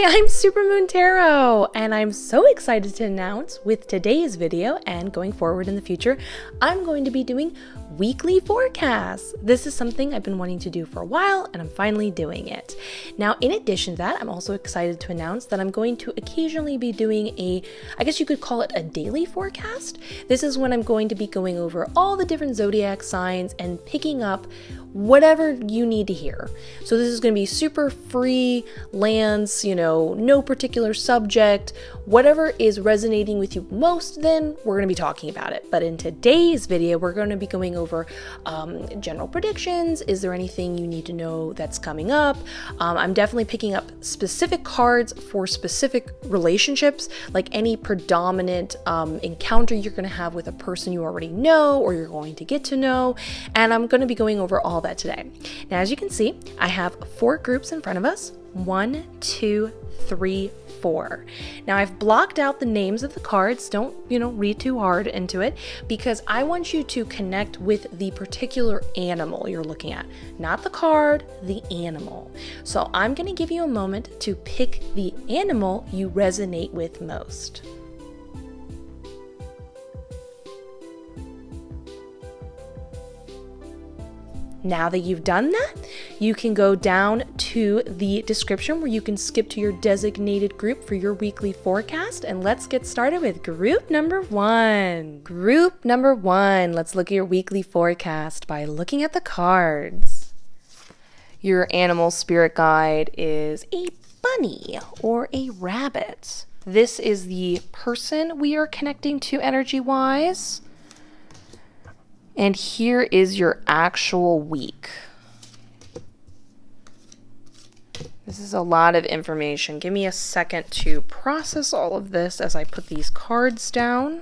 Hi, I'm Supermoon Tarot, and I'm so excited to announce with today's video and going forward in the future, I'm going to be doing weekly forecasts. This is something I've been wanting to do for a while, and I'm finally doing it. Now, in addition to that, I'm also excited to announce that I'm going to occasionally be doing I guess you could call it a daily forecast. This is when I'm going to be going over all the different zodiac signs and picking up whatever you need to hear. So this is going to be super free lands, no particular subject, whatever is resonating with you most, then we're going to be talking about it. But in today's video, we're going to be going over general predictions. Is there anything you need to know that's coming up? I'm definitely picking up specific cards for specific relationships, like any predominant encounter you're going to have with a person you already know or you're going to get to know. And I'm going to be going over all that today. Now, as you can see, I have 4 groups in front of us. 1, 2, 3, 4. Now, I've blocked out the names of the cards. Don't, read too hard into it, because I want you to connect with the particular animal you're looking at, not the card, the animal. So I'm going to give you a moment to pick the animal you resonate with most. Now that you've done that, you can go down to the description where you can skip to your designated group for your weekly forecast, and let's get started with group number 1. Group number 1, let's look at your weekly forecast by looking at the cards. Your animal spirit guide is a bunny or a rabbit. This is the person we are connecting to energy-wise. And here is your actual week. This is a lot of information. Give me a second to process all of this as I put these cards down.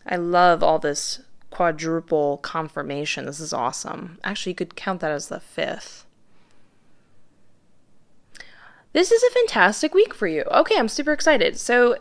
I love all this quadruple confirmation. This is awesome. Actually, you could count that as the 5th. This is a fantastic week for you. Okay, I'm super excited. So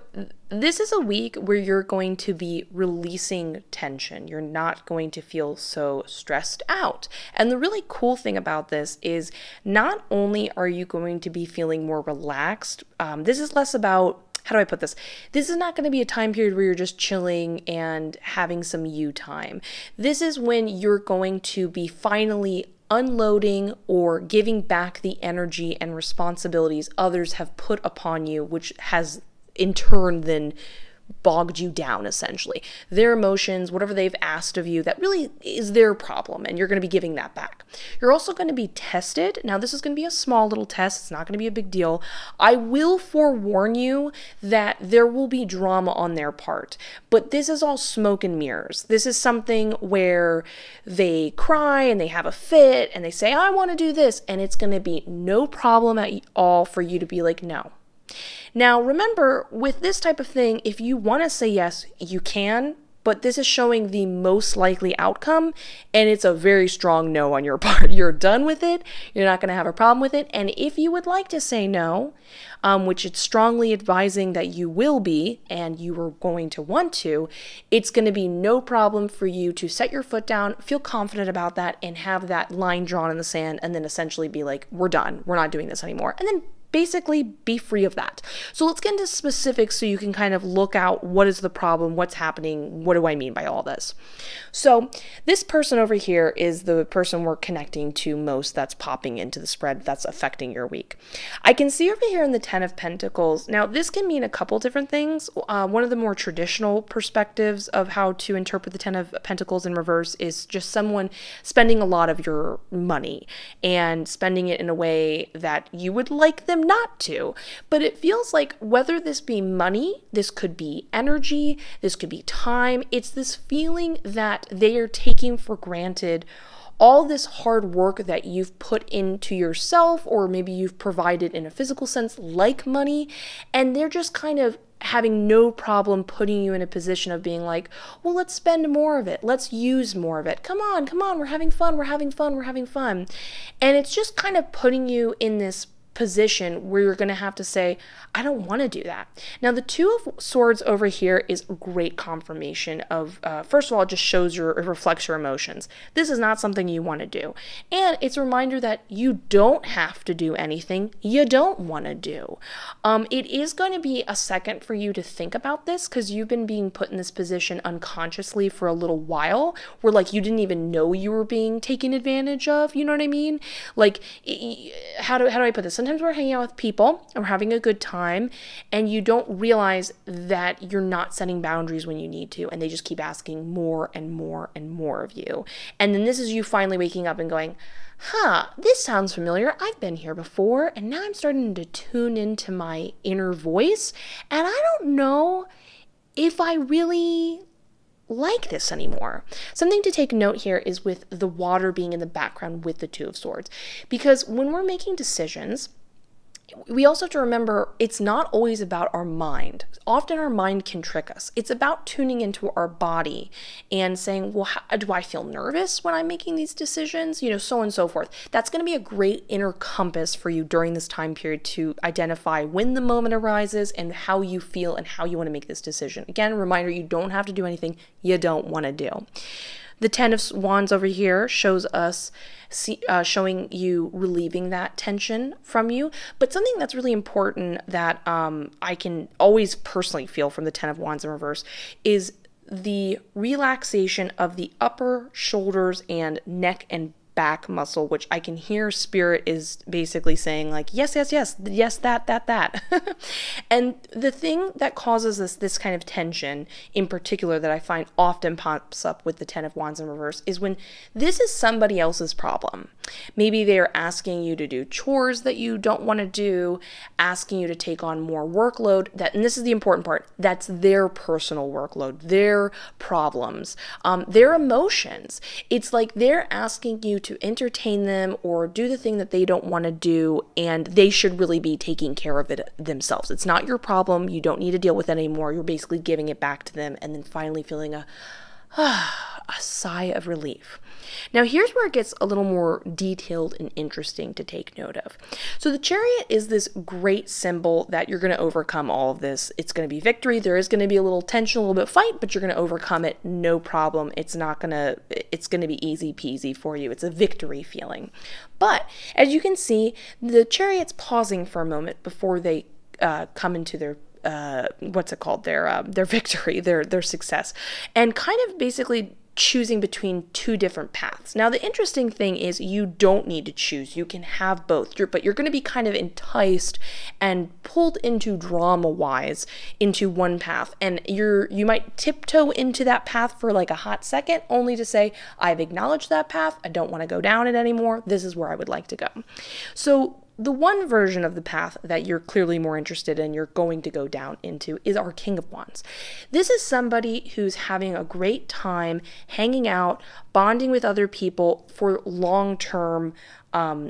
this is a week where you're going to be releasing tension. You're not going to feel so stressed out. And the really cool thing about this is not only are you going to be feeling more relaxed, this is less about, how do I put this? This is not going to be a time period where you're just chilling and having some you time. This is when you're going to be finally unloading or giving back the energy and responsibilities others have put upon you, which has in turn then bogged you down, essentially. Their emotions, whatever they've asked of you, that really is their problem, and you're going to be giving that back. You're also going to be tested. Now, this is going to be a small little test. It's not going to be a big deal. I will forewarn you that there will be drama on their part, but this is all smoke and mirrors. This is something where they cry and they have a fit and they say, I want to do this, and it's going to be no problem at all for you to be like, no. Now, remember, with this type of thing, if you want to say yes, you can, but this is showing the most likely outcome, and it's a very strong no on your part. You're done with it. You're not going to have a problem with it. And if you would like to say no, which it's strongly advising that you will be, and you are going to want to, it's going to be no problem for you to set your foot down, feel confident about that, and have that line drawn in the sand, and then essentially be like, we're done. We're not doing this anymore. And then basically be free of that. So let's get into specifics so you can kind of look out what is the problem, what's happening, what do I mean by all this. So this person over here is the person we're connecting to most that's popping into the spread that's affecting your week. I can see over here in the 10 of Pentacles. Now this can mean a couple different things. One of the more traditional perspectives of how to interpret the 10 of Pentacles in reverse is just someone spending a lot of your money and spending it in a way that you would like them not to. But it feels like whether this be money, this could be energy, this could be time, it's this feeling that they are taking for granted all this hard work that you've put into yourself, or maybe you've provided in a physical sense like money, and they're just kind of having no problem putting you in a position of being like, well, let's spend more of it. Let's use more of it. Come on, we're having fun, we're having fun, we're having fun. And it's just kind of putting you in this position where you're going to have to say, I don't want to do that. Now, the Two of Swords over here is great confirmation of, first of all, it just shows it reflects your emotions. This is not something you want to do. And it's a reminder that you don't have to do anything you don't want to do. It is going to be a second for you to think about this because you've been being put in this position unconsciously for a little while where like you didn't even know you were being taken advantage of. You know what I mean? Like, how do I put this? Sometimes we're hanging out with people and we're having a good time and you don't realize that you're not setting boundaries when you need to, and they just keep asking more and more and more of you. And then this is you finally waking up and going, this sounds familiar. I've been here before, and now I'm starting to tune into my inner voice, and I don't know if I really like this anymore. Something to take note here is with the water being in the background with the Two of Swords, because when we're making decisions, we also have to remember it's not always about our mind. Often our mind can trick us. It's about tuning into our body and saying, well, do I feel nervous when I'm making these decisions? You know, so on and so forth. That's going to be a great inner compass for you during this time period to identify when the moment arises and how you feel and how you want to make this decision. Again, reminder, you don't have to do anything you don't want to do. The Ten of Wands over here shows us, showing you relieving that tension from you. But something that's really important that I can always personally feel from the Ten of Wands in reverse is the relaxation of the upper shoulders and neck and back muscle, which I can hear Spirit is basically saying like, yes, yes, yes, yes, that. And the thing that causes this kind of tension in particular that I find often pops up with the Ten of Wands in reverse is when this is somebody else's problem. Maybe they're asking you to do chores that you don't want to do, asking you to take on more workload, and this is the important part, that's their personal workload, their problems, their emotions. It's like they're asking you to entertain them or do the thing that they don't want to do, and they should really be taking care of it themselves. It's not your problem. You don't need to deal with it anymore. You're basically giving it back to them and then finally feeling a sigh of relief. Now here's where it gets a little more detailed and interesting to take note of. So the Chariot is this great symbol that you're going to overcome all of this. It's going to be victory. There is going to be a little tension, a little bit of fight, but you're going to overcome it. No problem. It's going to be easy peasy for you. It's a victory feeling. But as you can see, the Chariot's pausing for a moment before they come into their their victory, their success, and kind of basically choosing between two different paths. Now, the interesting thing is you don't need to choose. You can have both, but you're going to be kind of enticed and pulled into drama-wise into one path, and you might tiptoe into that path for like a hot second, only to say, I've acknowledged that path. I don't want to go down it anymore. This is where I would like to go. So the one version of the path that you're clearly more interested in, you're going to go down into, is our King of Wands. This is somebody who's having a great time hanging out, bonding with other people for long-term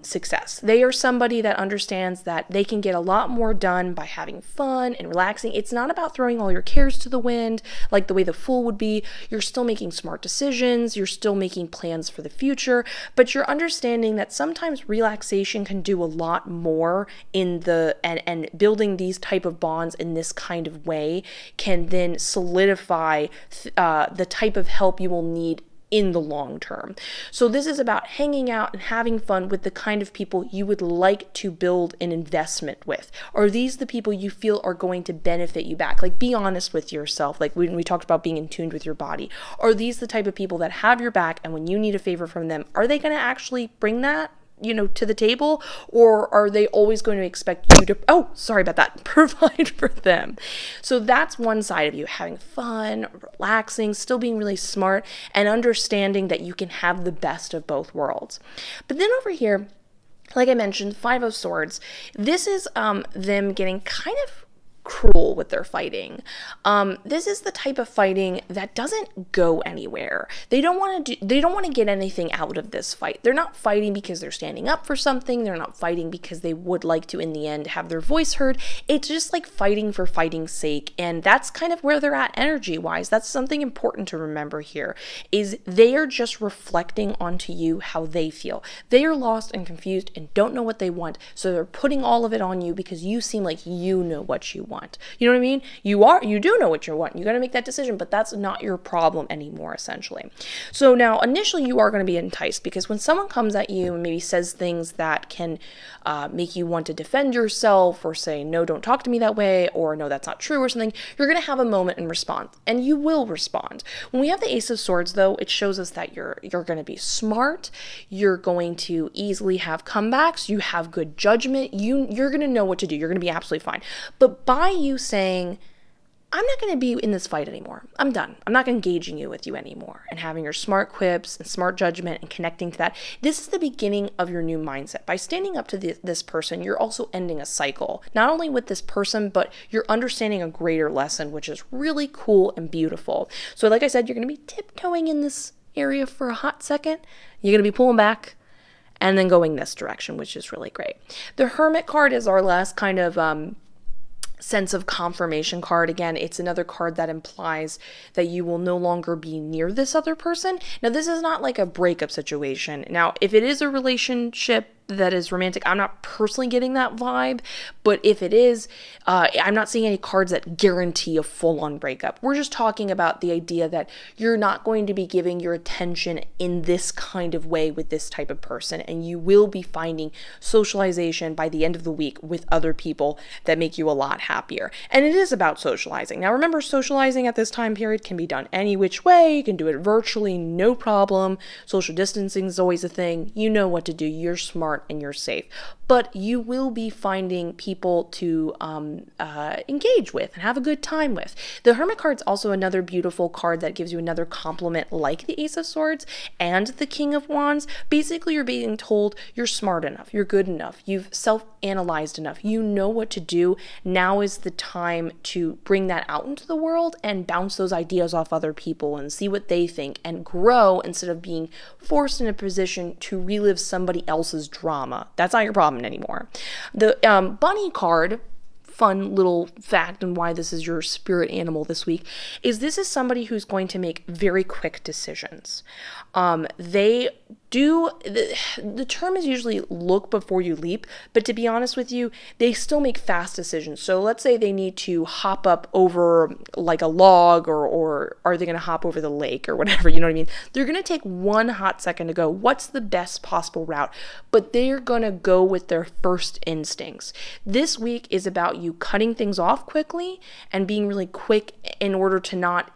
success. They are somebody that understands that they can get a lot more done by having fun and relaxing. It's not about throwing all your cares to the wind like the way the Fool would be. You're still making smart decisions. You're still making plans for the future, but you're understanding that sometimes relaxation can do a lot more in and building these type of bonds in this kind of way can then solidify the type of help you will need in the long term. So this is about hanging out and having fun with the kind of people you would like to build an investment with. Are these the people you feel are going to benefit you back? Like, be honest with yourself. Like when we talked about being in tune with your body. Are these the type of people that have your back, and when you need a favor from them, are they going to actually bring that, to the table, or are they always going to expect you to, provide for them? So that's one side of you, having fun, relaxing, still being really smart, and understanding that you can have the best of both worlds. But then over here, like I mentioned, Five of Swords, this is them getting kind of cruel with their fighting. This is the type of fighting that doesn't go anywhere. They don't want to get anything out of this fight. They're not fighting because they're standing up for something. They're not fighting because they would like to, in the end, have their voice heard. It's just like fighting for fighting's sake, and that's kind of where they're at energy-wise. That's something important to remember here, is they are just reflecting onto you how they feel. They are lost and confused and don't know what they want, so they're putting all of it on you because you seem like you know what you want. You know what I mean? You do know what you want. You got to make that decision, but that's not your problem anymore, essentially. So now, initially, you are going to be enticed, because when someone comes at you and maybe says things that can make you want to defend yourself, or say, no, don't talk to me that way, or no, that's not true, or something, you're going to have a moment and respond, and you will respond. When we have the Ace of Swords, though, it shows us that you're going to be smart, you're going to easily have comebacks, you have good judgment, you're going to know what to do, you're going to be absolutely fine. But by you saying, I'm not going to be in this fight anymore, I'm done, I'm not engaging with you anymore, and having your smart quips and smart judgment and connecting to that, this is the beginning of your new mindset. By standing up to this person, you're also ending a cycle, not only with this person, but you're understanding a greater lesson, which is really cool and beautiful. So like I said, you're going to be tiptoeing in this area for a hot second, you're going to be pulling back, and then going this direction, which is really great. The Hermit card is our last kind of sense of confirmation card. Again, it's another card that implies that you will no longer be near this other person. Now, this is not like a breakup situation. Now, if it is a relationship that is romantic, I'm not personally getting that vibe, but if it is, I'm not seeing any cards that guarantee a full-on breakup. We're just talking about the idea that you're not going to be giving your attention in this kind of way with this type of person, and you will be finding socialization by the end of the week with other people that make you a lot happier. And it is about socializing. Now, remember, socializing at this time period can be done any which way. You can do it virtually, no problem. Social distancing is always a thing. You know what to do. You're smart and you're safe, but you will be finding people to engage with and have a good time with. The Hermit card's also another beautiful card that gives you another compliment, like the Ace of Swords and the King of Wands. Basically, you're being told you're smart enough, you're good enough, you've self-analyzed enough, you know what to do. Now is the time to bring that out into the world and bounce those ideas off other people and see what they think and grow, instead of being forced in a position to relive somebody else's drama. That's not your problem anymore. The Bunny card, fun little fact and why this is your spirit animal this week, is this is somebody who's going to make very quick decisions. They do, the term is usually look before you leap, but to be honest with you, they still make fast decisions. So let's say they need to hop up over like a log, or are they going to hop over the lake or whatever, you know what I mean? They're going to take one hot second to go, what's the best possible route? But they're going to go with their first instincts. This week is about you cutting things off quickly and being really quick in order to not,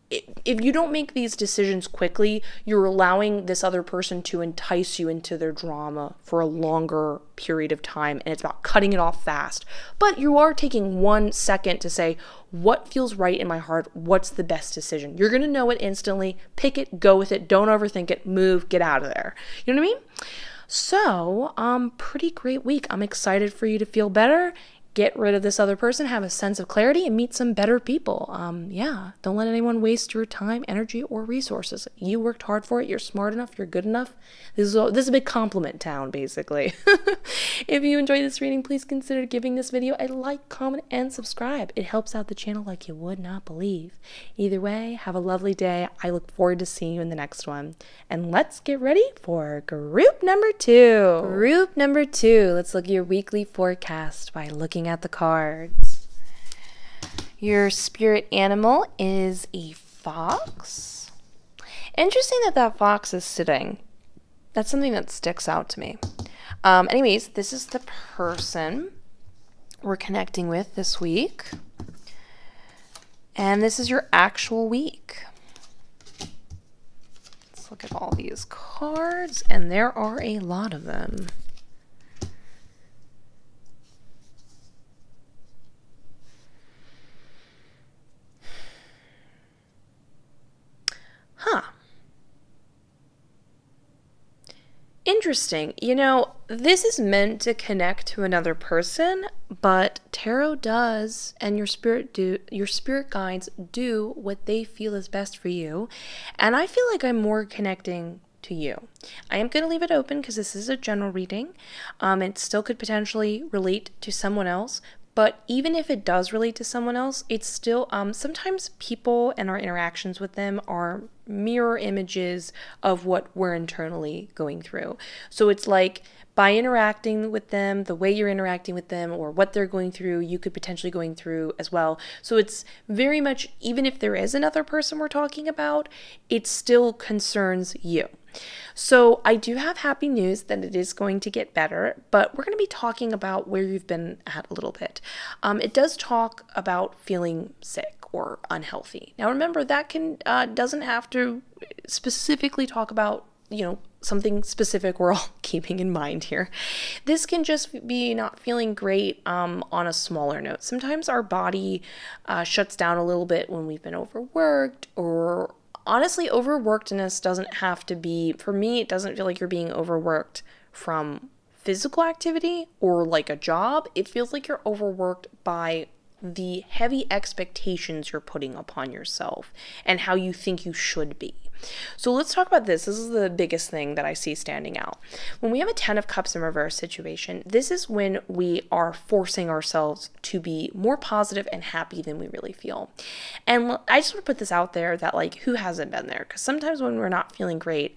if you don't make these decisions quickly, you're allowing this other person to entice you into their drama for a longer period of time, and it's about cutting it off fast. But you are taking 1 second to say, what feels right in my heart? What's the best decision? You're going to know it instantly. Pick it, go with it, don't overthink it, move, get out of there. You know what I mean? So, pretty great week. I'm excited for you to feel better, get rid of this other person, have a sense of clarity, and meet some better people. Yeah, don't let anyone waste your time, energy, or resources. You worked hard for it. You're smart enough. You're good enough. This is a big compliment town, basically. If you enjoyed this reading, please consider giving this video a like, comment, and subscribe. It helps out the channel like you would not believe. Either way, have a lovely day. I look forward to seeing you in the next one. And let's get ready for group number 2. Group number 2. Let's look at your weekly forecast by looking at the cards. Your spirit animal is a fox. Interesting that fox is sitting. That's something that sticks out to me. Anyways, this is the person we're connecting with this week. And this is your actual week. Let's look at all these cards, and there are a lot of them. Interesting. You know, this is meant to connect to another person, but tarot does, and your spirit guides do what they feel is best for you. And I feel like I'm more connecting to you. I am going to leave it open because this is a general reading. It still could potentially relate to someone else, but even if it does relate to someone else, it's still, sometimes people and our interactions with them are mirror images of what we're internally going through. So it's like by interacting with them, the way you're interacting with them or what they're going through, you could potentially going through as well. So it's very much, even if there is another person we're talking about, it still concerns you. So I do have happy news that it is going to get better, but we're going to be talking about where you've been at a little bit. It does talk about feeling sick or unhealthy. Now remember, that can doesn't have to specifically talk about, something specific we're all keeping in mind here. This can just be not feeling great on a smaller note. Sometimes our body shuts down a little bit when we've been overworked, or honestly, overworkedness doesn't have to be, for me, it doesn't feel like you're being overworked from physical activity or like a job. It feels like you're overworked by the heavy expectations you're putting upon yourself and how you think you should be. So let's talk about this. This is the biggest thing that I see standing out. When we have a 10 of Cups in reverse situation, this is when we are forcing ourselves to be more positive and happy than we really feel. And I just want to put this out there that, like, who hasn't been there? Because sometimes when we're not feeling great,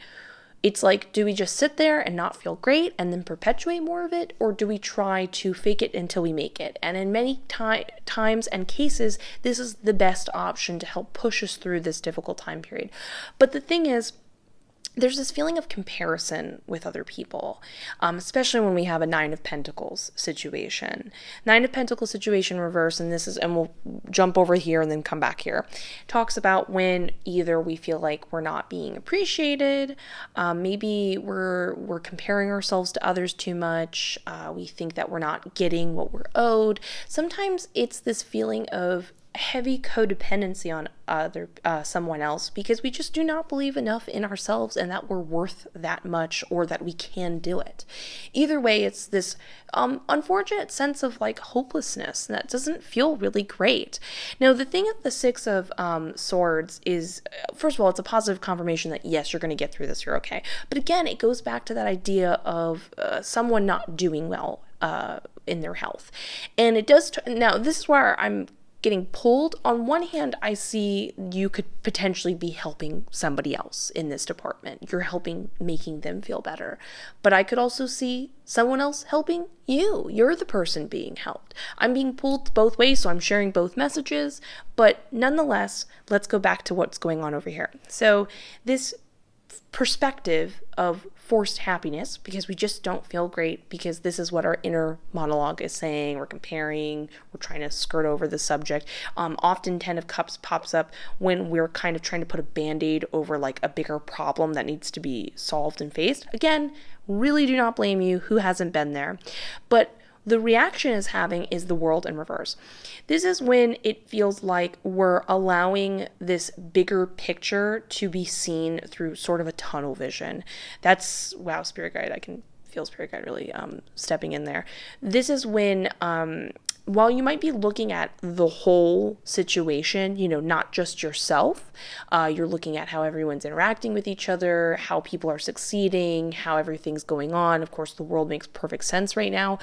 it's like, do we just sit there and not feel great and then perpetuate more of it? Or do we try to fake it until we make it? And in many times and cases, this is the best option to help push us through this difficult time period. But the thing is, there's this feeling of comparison with other people, especially when we have a 9 of Pentacles situation. 9 of Pentacles situation reverse, and we'll jump over here and then come back here. Talks about when either we feel like we're not being appreciated, maybe we're comparing ourselves to others too much, we think that we're not getting what we're owed. Sometimes it's this feeling of heavy codependency on someone else because we just do not believe enough in ourselves and that we're worth that much or that we can do it. Either way, it's this unfortunate sense of like hopelessness that doesn't feel really great. Now, the thing with the 6 of Swords is, first of all, it's a positive confirmation that yes, you're going to get through this, you're okay. But again, it goes back to that idea of someone not doing well in their health. And it does, now this is where I'm getting pulled. On one hand, I see you could potentially be helping somebody else in this department. You're helping making them feel better. But I could also see someone else helping you. You're the person being helped. I'm being pulled both ways, so I'm sharing both messages. But nonetheless, let's go back to what's going on over here. So this perspective of forced happiness, because we just don't feel great, because this is what our inner monologue is saying. We're comparing, we're trying to skirt over the subject. Often 10 of Cups pops up when we're kind of trying to put a band-aid over like a bigger problem that needs to be solved and faced. Again, really do not blame you, who hasn't been there. But the reaction is having is the World in reverse. This is when it feels like we're allowing this bigger picture to be seen through sort of a tunnel vision. That's, wow, Spirit Guide, I can feel Spirit Guide really stepping in there. This is when, while you might be looking at the whole situation, not just yourself, you're looking at how everyone's interacting with each other, how people are succeeding, how everything's going on. Of course, the world makes perfect sense right now,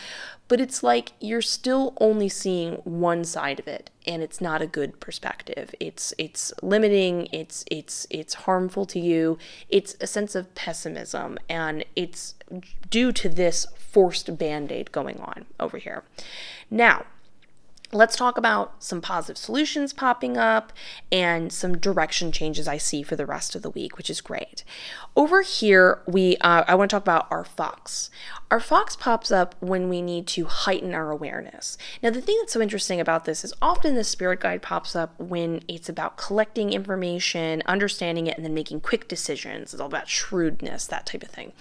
but it's like you're still only seeing one side of it, and it's not a good perspective. It's limiting, it's harmful to you, it's a sense of pessimism, and it's due to this forced band-aid going on over here. Now, let's talk about some positive solutions popping up and some direction changes I see for the rest of the week, which is great. Over here, I want to talk about our fox. Our fox pops up when we need to heighten our awareness. Now, the thing that's so interesting about this is often the spirit guide pops up when it's about collecting information, understanding it, and then making quick decisions. It's all about shrewdness, that type of thing.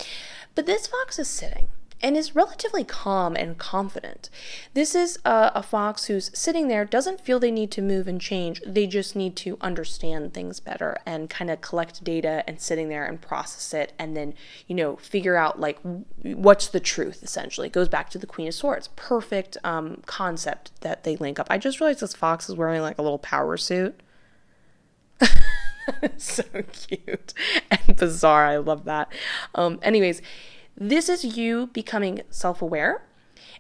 But this fox is sitting. and is relatively calm and confident. This is a fox who's sitting there, doesn't feel they need to move and change. They just need to understand things better and kind of collect data and sitting there and process it, and then, figure out like what's the truth, essentially. It goes back to the Queen of Swords. Perfect concept that they link up. I just realized this fox is wearing like a little power suit. So cute and bizarre. I love that. Anyways, this is you becoming self-aware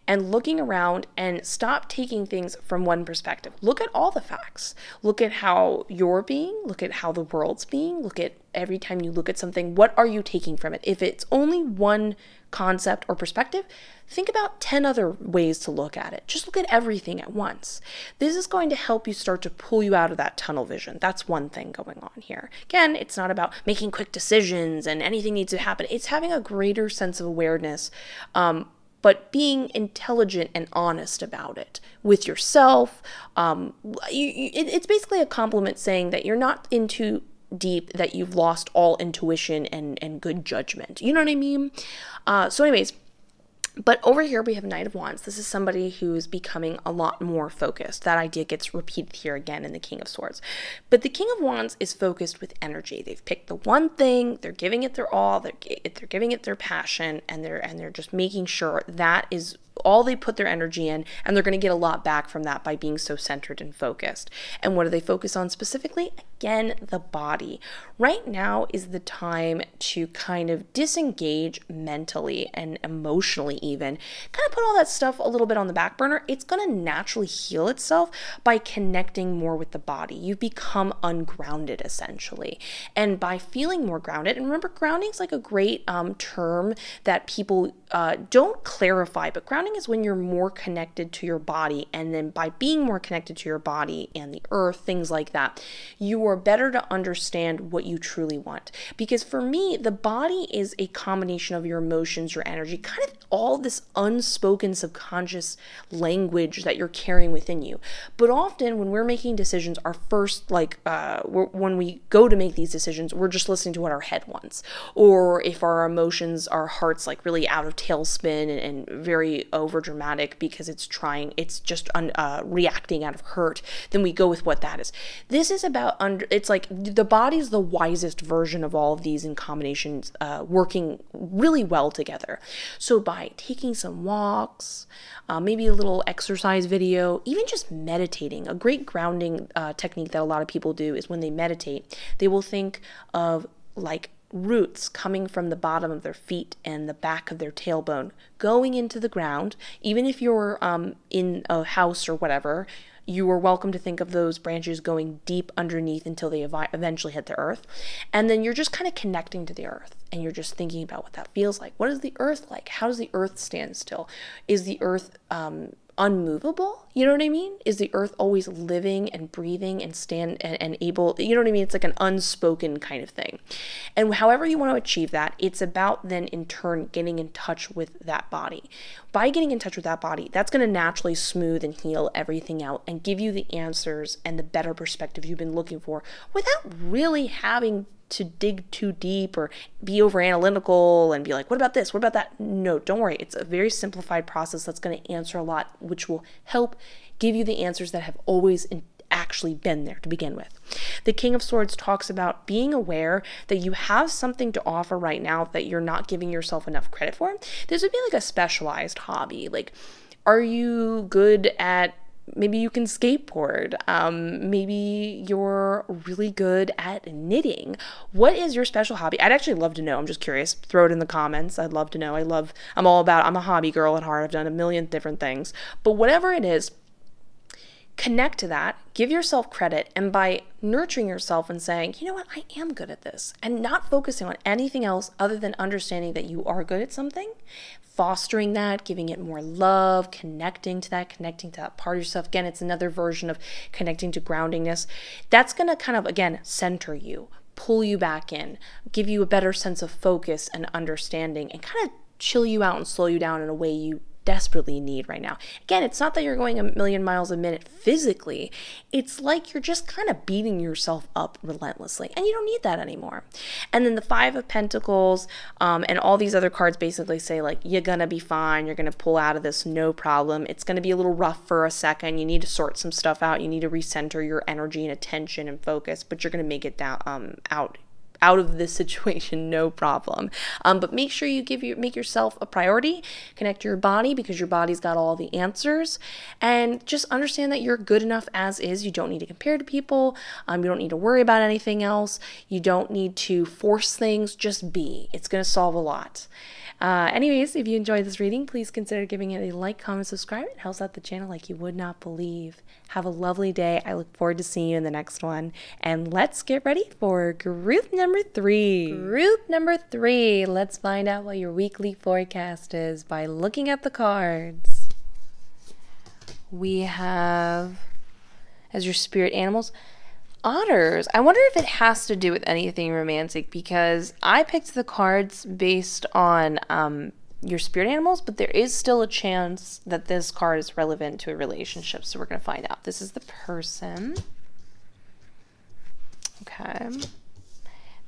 and looking around, and stop taking things from one perspective. Look at all the facts. Look at how you're being, look at how the world's being, look at every time you look at something, what are you taking from it? If it's only one concept or perspective, think about 10 other ways to look at it. Just look at everything at once. This is going to help you start to pull you out of that tunnel vision. That's one thing going on here. Again, it's not about making quick decisions and anything needs to happen. It's having a greater sense of awareness, but being intelligent and honest about it with yourself. It's basically a compliment saying that you're not in too deep, that you've lost all intuition and good judgment. You know what I mean? So anyways, but over here we have Knight of Wands. This is somebody who's becoming a lot more focused. That idea gets repeated here again in the King of Swords. But the King of Wands is focused with energy. They've picked the one thing, they're giving it their all, they're giving it their passion, and they're just making sure that is all they put their energy in, and they're going to get a lot back from that by being so centered and focused. And what do they focus on specifically? Again, the body. Right now is the time to kind of disengage mentally and emotionally even. Kind of put all that stuff a little bit on the back burner. It's going to naturally heal itself by connecting more with the body. You've become ungrounded, essentially. And by feeling more grounded, and remember, grounding is like a great term that people don't clarify, but grounding is when you're more connected to your body, and then by being more connected to your body and the earth, things like that, you are better to understand what you truly want. Because for me, the body is a combination of your emotions, your energy, kind of all this unspoken subconscious language that you're carrying within you. But often when we're making decisions, our first, when we go to make these decisions, we're just listening to what our head wants. Or if our emotions, our heart's like really out of tailspin and very over dramatic because it's just reacting out of hurt, then we go with what that is. This is about it's like the body's the wisest version of all of these in combinations, working really well together. So by taking some walks, maybe a little exercise video, even just meditating, a great grounding technique that a lot of people do is when they meditate, they will think of like roots coming from the bottom of their feet and the back of their tailbone going into the ground. Even if you're in a house or whatever, you are welcome to think of those branches going deep underneath until they eventually hit the earth. And then you're just kind of connecting to the earth, and you're just thinking about what that feels like. What is the earth like? How does the earth stand still? Is the earth unmovable? You know what I mean? Is the earth always living and breathing and able, you know what I mean? It's like an unspoken kind of thing. And however you want to achieve that, it's about then in turn getting in touch with that body. By getting in touch with that body, that's going to naturally smooth and heal everything out and give you the answers and the better perspective you've been looking for without really having to dig too deep or be over analytical and be like, what about this? What about that? No, don't worry. It's a very simplified process that's going to answer a lot, which will help give you the answers that have always actually been there to begin with. The King of Swords talks about being aware that you have something to offer right now that you're not giving yourself enough credit for. This would be like a specialized hobby. Like, are you good at, maybe you can skateboard. Maybe you're really good at knitting. What is your special hobby? I'd actually love to know. I'm just curious. Throw it in the comments. I'd love to know. I'm a hobby girl at heart. I've done a million different things. But whatever it is, connect to that, give yourself credit, and by nurturing yourself and saying, you know what, I am good at this, and not focusing on anything else other than understanding that you are good at something, fostering that, giving it more love, connecting to that part of yourself. Again, it's another version of connecting to groundingness. That's going to kind of, again, center you, pull you back in, give you a better sense of focus and understanding, and kind of chill you out and slow you down in a way you desperately need right now. Again, it's not that you're going a million miles a minute physically. It's like you're just kind of beating yourself up relentlessly, and you don't need that anymore. And then the Five of Pentacles and all these other cards basically say, like, you're gonna be fine, you're gonna pull out of this, no problem. It's gonna be a little rough for a second. You need to sort some stuff out. You need to recenter your energy and attention and focus, but you're gonna make it down out of this situation, no problem. But make sure you make yourself a priority, connect to your body, because your body's got all the answers, and just understand that you're good enough as is. You don't need to compare to people. You don't need to worry about anything else. You don't need to force things. Just be. It's going to solve a lot. Anyways, if you enjoyed this reading, please consider giving it a like, comment, subscribe. It helps out the channel like you would not believe. Have a lovely day. I look forward to seeing you in the next one. And let's get ready for group number 3. Group number 3. Let's find out what your weekly forecast is by looking at the cards. We have, as your spirit animals, Otters. I wonder if it has to do with anything romantic, because I picked the cards based on your spirit animals, but there is still a chance that this card is relevant to a relationship, so we're going to find out. This is the person. Okay.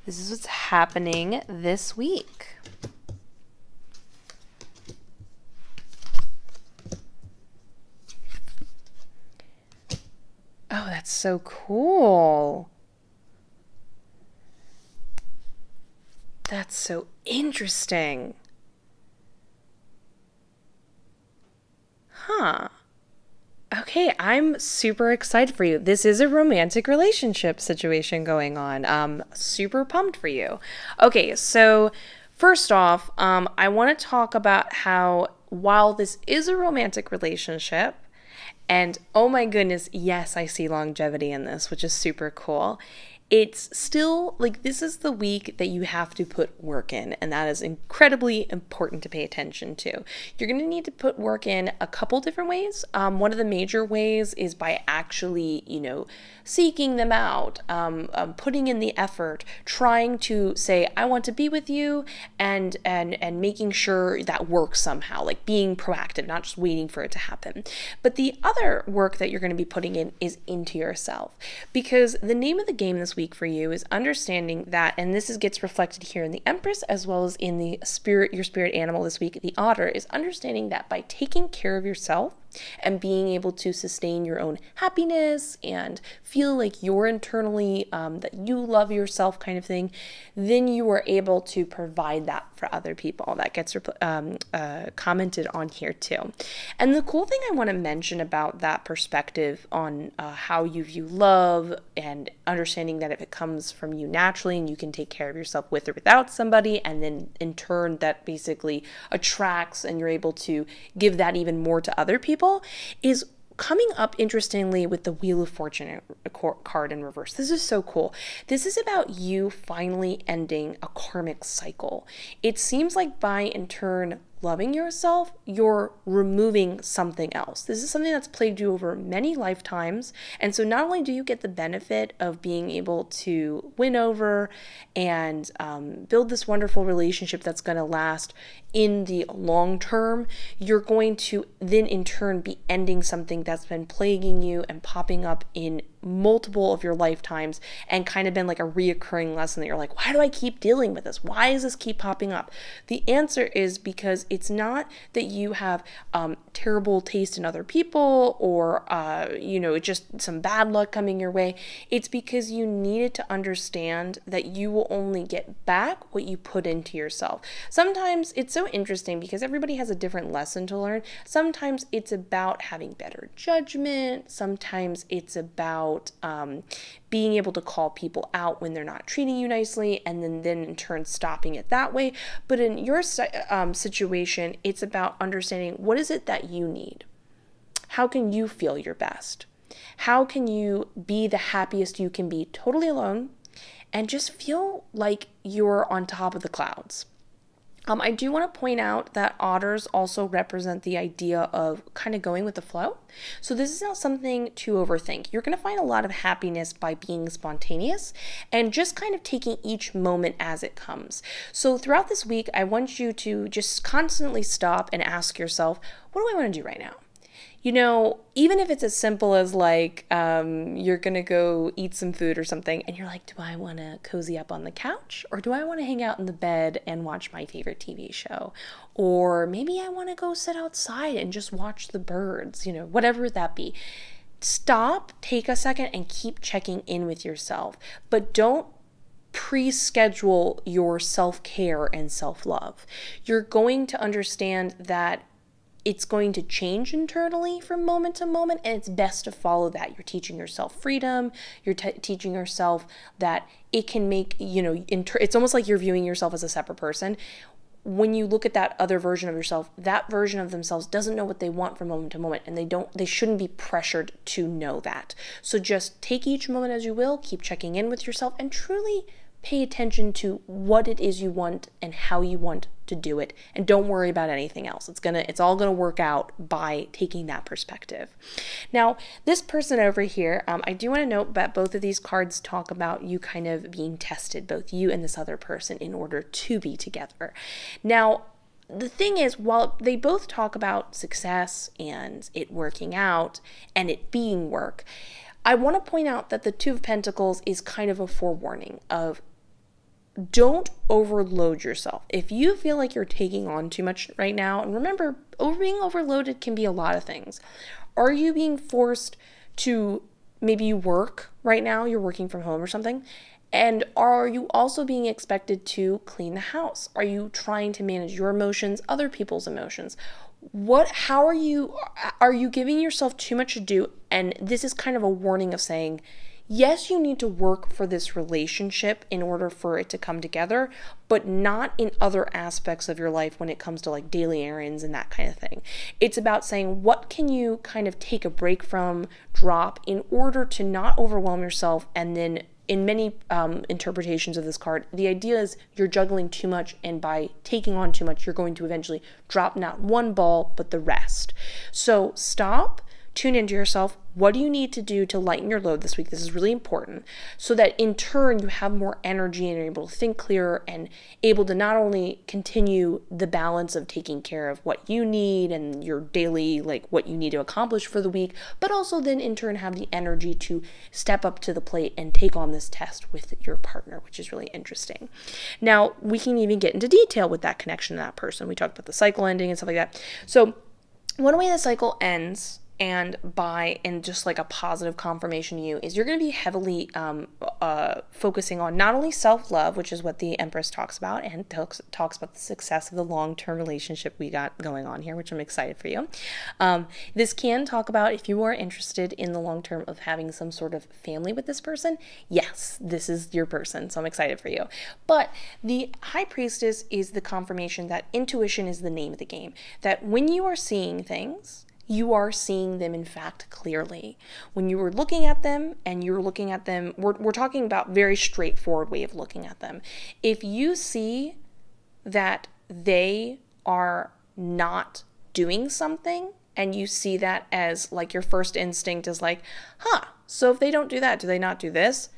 This is what's happening this week. Oh, that's so cool. That's so interesting. Huh. Okay, I'm super excited for you. This is a romantic relationship situation going on. Super pumped for you. Okay, so first off, I want to talk about how while this is a romantic relationship, and oh my goodness, yes, I see longevity in this, which is super cool. It's still, like, this is the week that you have to put work in, and that is incredibly important to pay attention to. You're going to need to put work in a couple different ways. One of the major ways is by actually, seeking them out, putting in the effort, trying to say, I want to be with you, and making sure that works somehow, like being proactive, not just waiting for it to happen. But the other work that you're going to be putting in is into yourself, because the name of the game this week for you is understanding that, and this gets reflected here in the Empress as well as in the your spirit animal this week, the Otter, is understanding that by taking care of yourself and being able to sustain your own happiness and feel like you're internally, that you love yourself kind of thing, then you are able to provide that for other people. That gets commented on here too. And the cool thing I want to mention about that perspective on how you view love and understanding that if it comes from you naturally and you can take care of yourself with or without somebody, and then in turn that basically attracts and you're able to give that even more to other people, is coming up interestingly with the Wheel of Fortune card in reverse. This is so cool. This is about you finally ending a karmic cycle. It seems like by in turn loving yourself, you're removing something else. This is something that's plagued you over many lifetimes. And so not only do you get the benefit of being able to win over and build this wonderful relationship that's going to last in the long term, you're going to then in turn be ending something that's been plaguing you and popping up in multiple of your lifetimes and kind of been like a reoccurring lesson that you're like, why do I keep dealing with this? Why does this keep popping up? The answer is because it's not that you have terrible taste in other people or, just some bad luck coming your way. It's because you needed to understand that you will only get back what you put into yourself. Sometimes it's so interesting because everybody has a different lesson to learn. Sometimes it's about having better judgment. Sometimes it's about being able to call people out when they're not treating you nicely, and then in turn stopping it that way. But in your situation, it's about understanding what is it that you need. How can you feel your best? How can you be the happiest you can be totally alone and just feel like you're on top of the clouds? I do want to point out that otters also represent the idea of kind of going with the flow. So this is not something to overthink. You're going to find a lot of happiness by being spontaneous and just kind of taking each moment as it comes. So throughout this week, I want you to just constantly stop and ask yourself, what do I want to do right now? You know, even if it's as simple as like you're going to go eat some food or something and you're like, do I want to cozy up on the couch or do I want to hang out in the bed and watch my favorite TV show? Or maybe I want to go sit outside and just watch the birds, you know, whatever that be. Stop, take a second and keep checking in with yourself, but don't pre-schedule your self-care and self-love. You're going to understand that it's going to change internally from moment to moment, and it's best to follow that. You're teaching yourself freedom. You're teaching yourself that it can make, you know, it's almost like you're viewing yourself as a separate person. When you look at that other version of yourself, that version of themselves doesn't know what they want from moment to moment, and they shouldn't be pressured to know that. So just take each moment as you will, keep checking in with yourself, and truly pay attention to what it is you want and how you want to do it, and don't worry about anything else. It's all gonna work out by taking that perspective. Now, this person over here, I do want to note that both of these cards talk about you kind of being tested, both you and this other person, in order to be together. Now, the thing is, while they both talk about success and it working out and it being work, I want to point out that the Two of Pentacles is kind of a forewarning of don't overload yourself. If you feel like you're taking on too much right now, and remember, being overloaded can be a lot of things. Are you being forced to, maybe you work right now, you're working from home or something, and are you also being expected to clean the house? Are you trying to manage your emotions, other people's emotions? How are you giving yourself too much to do? And this is kind of a warning of saying, yes, you need to work for this relationship in order for it to come together, but not in other aspects of your life when it comes to like daily errands and that kind of thing. It's about saying, what can you kind of take a break from, drop, in order to not overwhelm yourself. And then in many interpretations of this card, the idea is you're juggling too much, and by taking on too much, you're going to eventually drop not one ball, but the rest. So stop, tune into yourself. What do you need to do to lighten your load this week? This is really important, so that in turn you have more energy and are able to think clearer and able to not only continue the balance of taking care of what you need and your daily, like what you need to accomplish for the week, but also then in turn have the energy to step up to the plate and take on this test with your partner, which is really interesting. Now, we can even get into detail with that connection to that person. We talked about the cycle ending and stuff like that. So one way the cycle ends, and just like a positive confirmation to you, is you're going to be heavily focusing on not only self-love, which is what the Empress talks about, and talks about the success of the long-term relationship we got going on here, which I'm excited for you. This can talk about if you are interested in the long term of having some sort of family with this person. Yes, this is your person, so I'm excited for you. But the High Priestess is the confirmation that intuition is the name of the game, that when you are seeing things, you are seeing them in fact clearly. When you are looking at them and you're looking at them, we're talking about very straightforward way of looking at them. If you see that they are not doing something and you see that as like your first instinct is like, so if they don't do that, do they not do this?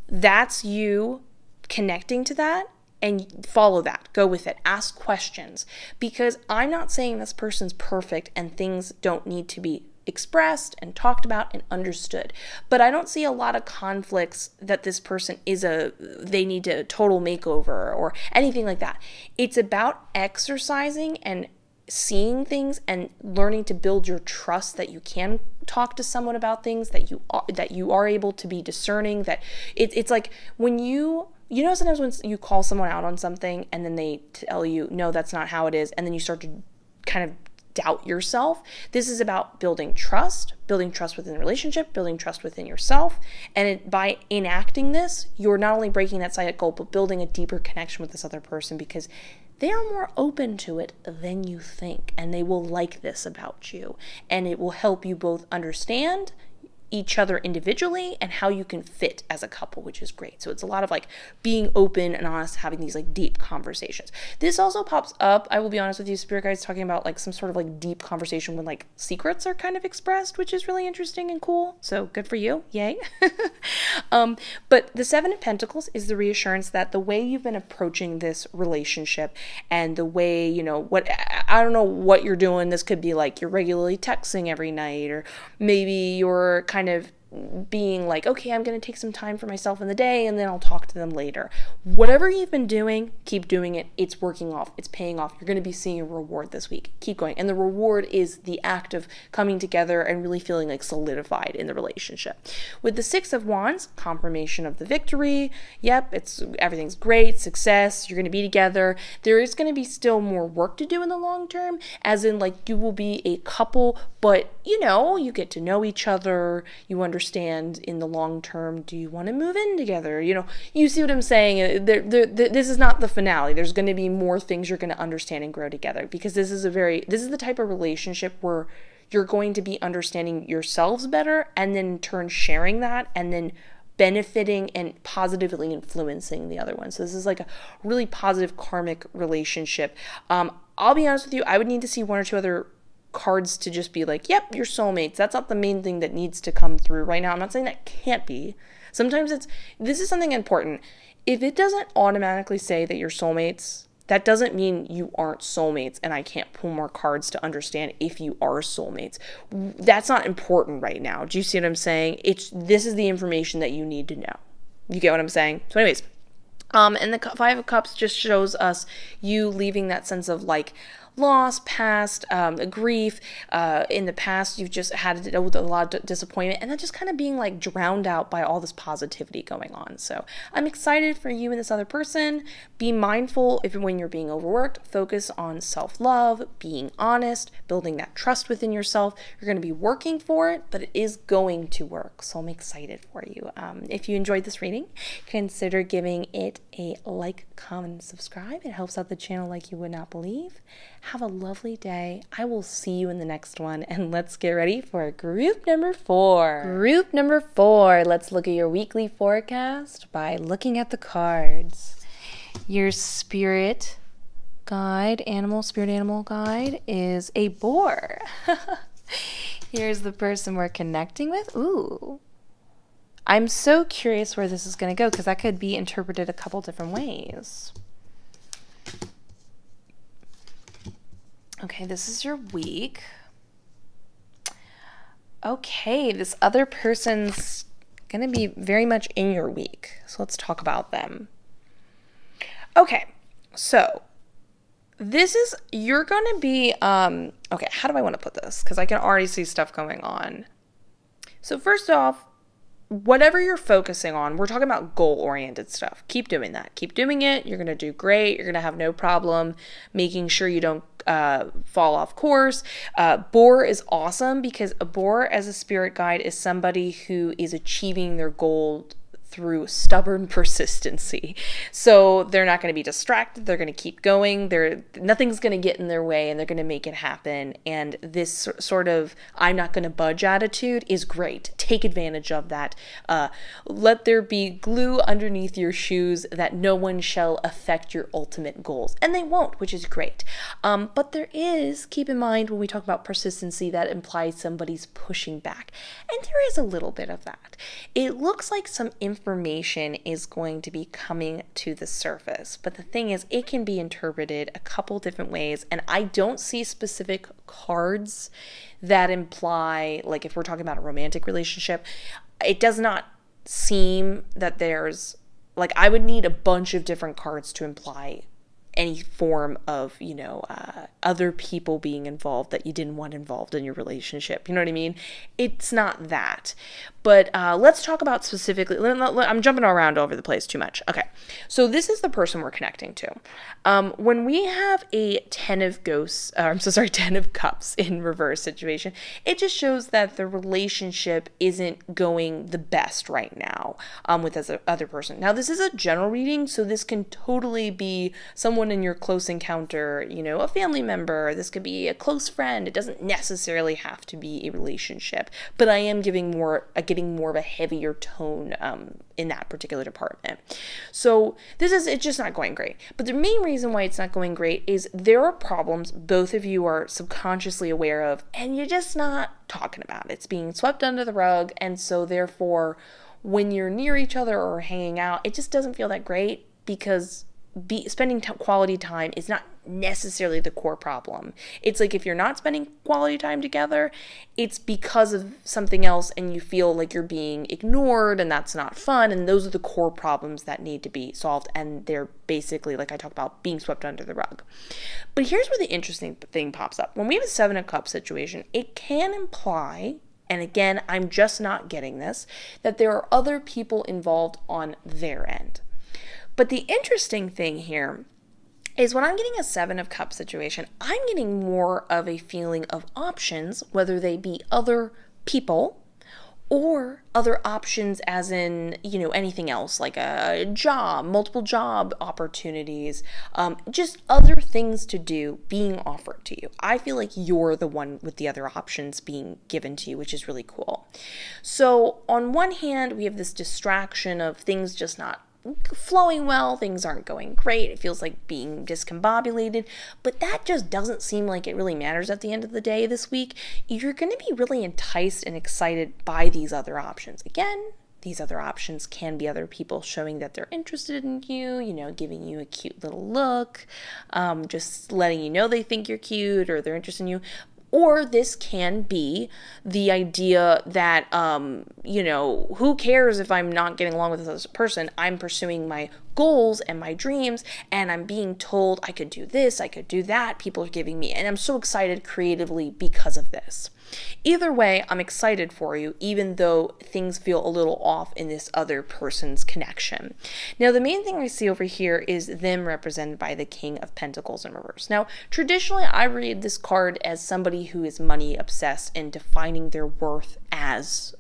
That's you connecting to that. And follow that, go with it, ask questions, because I'm not saying this person's perfect and things don't need to be expressed and talked about and understood, but I don't see a lot of conflicts that this person they need a total makeover or anything like that. It's about exercising and seeing things and learning to build your trust that you can talk to someone about things, that you are able to be discerning, that it's like when you know, sometimes when you call someone out on something and then they tell you, no, that's not how it is, and then you start to kind of doubt yourself. This is about building trust within the relationship, building trust within yourself. And by enacting this, you're not only breaking that cycle, but building a deeper connection with this other person, because they are more open to it than you think, and they will like this about you. And it will help you both understand each other individually and how you can fit as a couple, which is great. So it's a lot of like being open and honest, having these like deep conversations. This also pops up, I will be honest with you, spirit guides talking about like some sort of like deep conversation when like secrets are kind of expressed, which is really interesting and cool. So good for you. Yay. But the Seven of Pentacles is the reassurance that the way you've been approaching this relationship and the way, you know, I don't know what you're doing. This could be like you're regularly texting every night, or maybe you're kind of being like, okay, I'm going to take some time for myself in the day and then I'll talk to them later. Whatever you've been doing, keep doing it. It's working off. It's paying off. You're going to be seeing a reward this week. Keep going. And the reward is the act of coming together and really feeling like solidified in the relationship. With the Six of Wands, confirmation of the victory. Yep, everything's great. Success. You're going to be together. There is going to be still more work to do in the long term, as in like you will be a couple, but you know, you get to know each other. You understand in the long term, do you want to move in together? You know, you see what I'm saying? This is not the finale. There's going to be more things you're going to understand and grow together, because this is the type of relationship where you're going to be understanding yourselves better and then in turn sharing that and then benefiting and positively influencing the other one. So this is like a really positive karmic relationship. I'll be honest with you, I would need to see one or two other cards to just be like, yep, you're soulmates. That's not the main thing that needs to come through right now. I'm not saying that can't be. Sometimes this is something important. If it doesn't automatically say that you're soulmates, that doesn't mean you aren't soulmates and I can't pull more cards to understand if you are soulmates. That's not important right now. Do you see what I'm saying? This is the information that you need to know. You get what I'm saying? So anyways, and the Five of Cups just shows us you leaving that sense of like loss, past, grief. In the past, you've just had to deal with a lot of disappointment, and then just kind of being like drowned out by all this positivity going on. So I'm excited for you and this other person. Be mindful when you're being overworked. Focus on self-love, being honest, building that trust within yourself. You're going to be working for it, but it is going to work. So I'm excited for you. If you enjoyed this reading, consider giving it a like, comment, and subscribe. It helps out the channel like you would not believe. Have a lovely day. I will see you in the next one, and let's get ready for group number 4. Group number 4. Let's look at your weekly forecast by looking at the cards. Your spirit animal guide is a boar. Here's the person we're connecting with. Ooh. I'm so curious where this is going to go, because that could be interpreted a couple different ways. Okay, this is your week. Okay, this other person's going to be very much in your week. So let's talk about them. Okay, so you're going to be, okay, how do I want to put this? Because I can already see stuff going on. So first off, whatever you're focusing on, we're talking about goal-oriented stuff. Keep doing that. Keep doing it. You're going to do great. You're going to have no problem making sure you don't fall off course. Boar is awesome, because a boar as a spirit guide is somebody who is achieving their goal through stubborn persistency. So they're not going to be distracted. They're going to keep going. Nothing's going to get in their way, and they're going to make it happen. And this sort of I'm not going to budge attitude is great. Take advantage of that. Let there be glue underneath your shoes that no one shall affect your ultimate goals. And they won't, which is great. But there is, keep in mind when we talk about persistency, that implies somebody's pushing back. And there is a little bit of that. It looks like some information is going to be coming to the surface. But the thing is, it can be interpreted a couple different ways, and I don't see specific cards that imply, like if we're talking about a romantic relationship, it does not seem that there's, like, I would need a bunch of different cards to imply any form of, you know, other people being involved that you didn't want involved in your relationship. You know what I mean? It's not that. But let's talk about specifically, I'm jumping around over the place too much. Okay, so this is the person we're connecting to. When we have a 10 of cups in reverse situation, it just shows that the relationship isn't going the best right now with this other person. Now, this is a general reading, so this can totally be someone someone in your close encounter, you know, a family member, this could be a close friend. It doesn't necessarily have to be a relationship, but I am getting more of a heavier tone in that particular department. So it's just not going great. But the main reason why it's not going great is there are problems both of you are subconsciously aware of, and you're just not talking about it. It's being swept under the rug, and so therefore, when you're near each other or hanging out, it just doesn't feel that great because spending quality time is not necessarily the core problem. It's like if you're not spending quality time together, it's because of something else and you feel like you're being ignored and that's not fun, and those are the core problems that need to be solved, and they're basically, like I talked about, being swept under the rug. But here's where the interesting thing pops up. When we have a 7 of Cups situation, it can imply, and again, I'm just not getting this, that there are other people involved on their end. But the interesting thing here is when I'm getting a 7 of Cups situation, I'm getting more of a feeling of options, whether they be other people or other options as in, you know, anything else like a job, multiple job opportunities, just other things to do being offered to you. I feel like you're the one with the other options being given to you, which is really cool. So on one hand, we have this distraction of things just not flowing well, things aren't going great, it feels like being discombobulated, but that just doesn't seem like it really matters at the end of the day this week. You're going to be really enticed and excited by these other options. Again, these other options can be other people showing that they're interested in you, you know, giving you a cute little look, just letting you know they think you're cute or they're interested in you. Or this can be the idea that, you know, who cares if I'm not getting along with this person? I'm pursuing my goals and my dreams, and I'm being told I could do this, I could do that. People are giving me, and I'm so excited creatively because of this. Either way, I'm excited for you, even though things feel a little off in this other person's connection. Now, the main thing I see over here is them represented by the King of Pentacles in reverse. Now, traditionally, I read this card as somebody who is money obsessed and defining their worth as,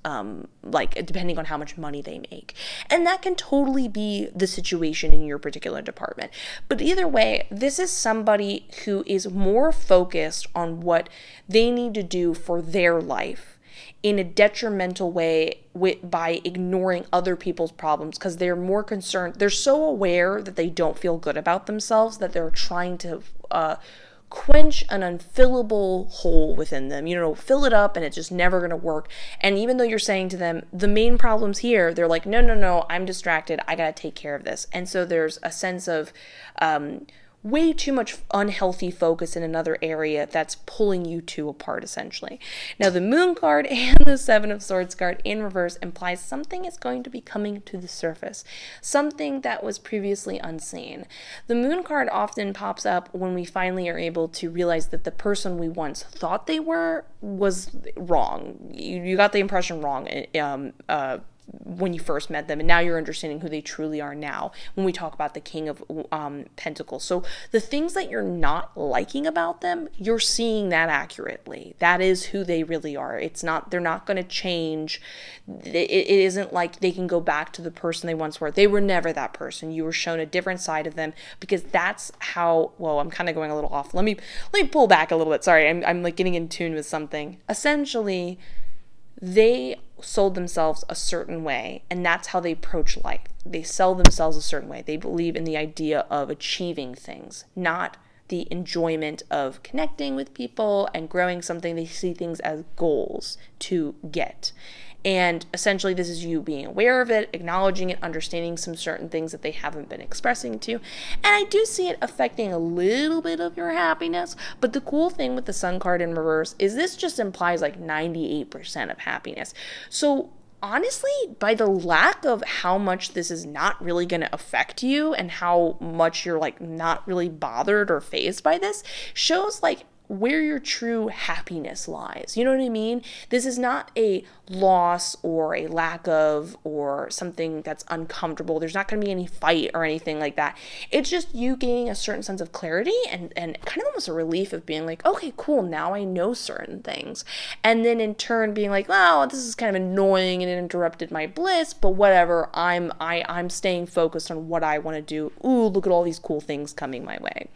like, depending on how much money they make. And that can totally be the situation in your particular department. But either way, this is somebody who is more focused on what they need to do for their life in a detrimental way by ignoring other people's problems, because they're more concerned. They're so aware that they don't feel good about themselves that they're trying to quench an unfillable hole within them, you know, fill it up, and it's just never going to work. And even though you're saying to them, the main problem's here, they're like, no, I'm distracted. I got to take care of this. And so there's a sense of way too much unhealthy focus in another area that's pulling you two apart, essentially. Now, the Moon card and the 7 of Swords card in reverse implies something is going to be coming to the surface, something that was previously unseen. The Moon card often pops up when we finally are able to realize that the person we once thought they were was wrong. You got the impression wrong when you first met them, and now you're understanding who they truly are now when we talk about the King of Pentacles. So the things that you're not liking about them, you're seeing that accurately. That is who they really are. It's not, they're not going to change. It isn't like they can go back to the person they once were. They were never that person. You were shown a different side of them, because that's how, well, I'm kind of going a little off. Let me pull back a little bit. Sorry, I'm like getting in tune with something. Essentially, they sold themselves a certain way, and that's how they approach life. They sell themselves a certain way. They believe in the idea of achieving things, not the enjoyment of connecting with people and growing something. They see things as goals to get. And essentially, this is you being aware of it, acknowledging it, understanding some certain things that they haven't been expressing to you. And I do see it affecting a little bit of your happiness. But the cool thing with the Sun card in reverse is this just implies like 98% of happiness. So honestly, by the lack of how much this is not really going to affect you and how much you're like not really bothered or fazed by this, shows like where your true happiness lies. You know what I mean? This is not a loss or a lack of or something that's uncomfortable. There's not going to be any fight or anything like that. It's just you gaining a certain sense of clarity and kind of almost a relief of being like, okay, cool, now I know certain things. And then in turn being like, wow, this is kind of annoying and it interrupted my bliss, but whatever, I'm staying focused on what I want to do. Ooh, look at all these cool things coming my way.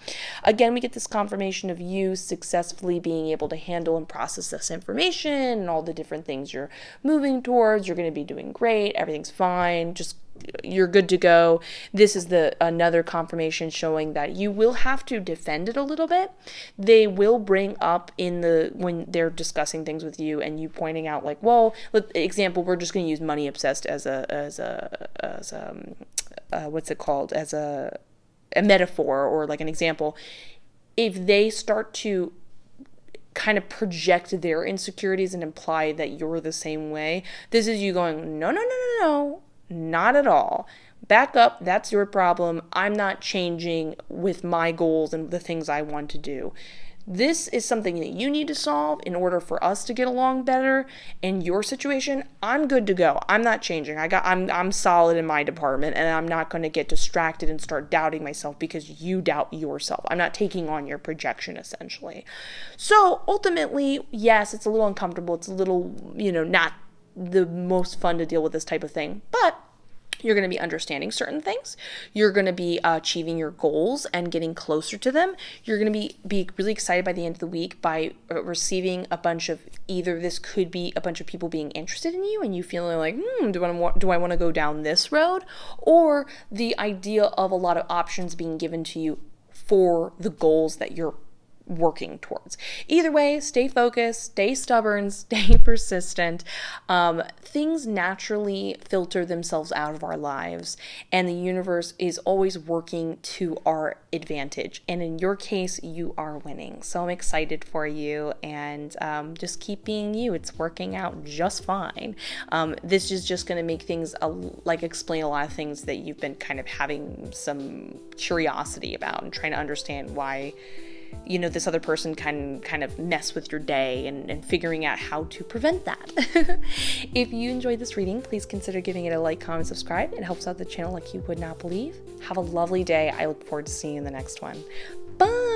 Again, we get this confirmation of you successfully being able to handle and process this information and all the different things you're moving towards. You're going to be doing great. Everything's fine. Just you're good to go. This is another confirmation showing that you will have to defend it a little bit. They will bring up when they're discussing things with you and you pointing out like, well, example, we're just going to use money obsessed as a what's it called? As a metaphor or like an example. If they start to kind of project their insecurities and imply that you're the same way, this is you going, no, not at all. Back up, that's your problem. I'm not changing with my goals and the things I want to do. This is something that you need to solve in order for us to get along better. In your situation, I'm good to go. I'm not changing. I'm solid in my department, and I'm not going to get distracted and start doubting myself because you doubt yourself. I'm not taking on your projection, essentially. So ultimately, yes, it's a little uncomfortable. It's a little, not the most fun to deal with this type of thing, but you're going to be understanding certain things. You're going to be achieving your goals and getting closer to them. You're going to be really excited by the end of the week by receiving a bunch of, either this could be a bunch of people being interested in you and you feeling like, do I want to go down this road? Or the idea of a lot of options being given to you for the goals that you're working towards. Either way, stay focused, stay stubborn, stay persistent. Things naturally filter themselves out of our lives, and the universe is always working to our advantage. And in your case, you are winning. So I'm excited for you, and just keep being you. It's working out just fine. This is just going to make things explain a lot of things that you've been kind of having some curiosity about and trying to understand why this other person can kind of mess with your day and figuring out how to prevent that. If you enjoyed this reading, please consider giving it a like, comment, subscribe. It helps out the channel like you would not believe. Have a lovely day. I look forward to seeing you in the next one. Bye!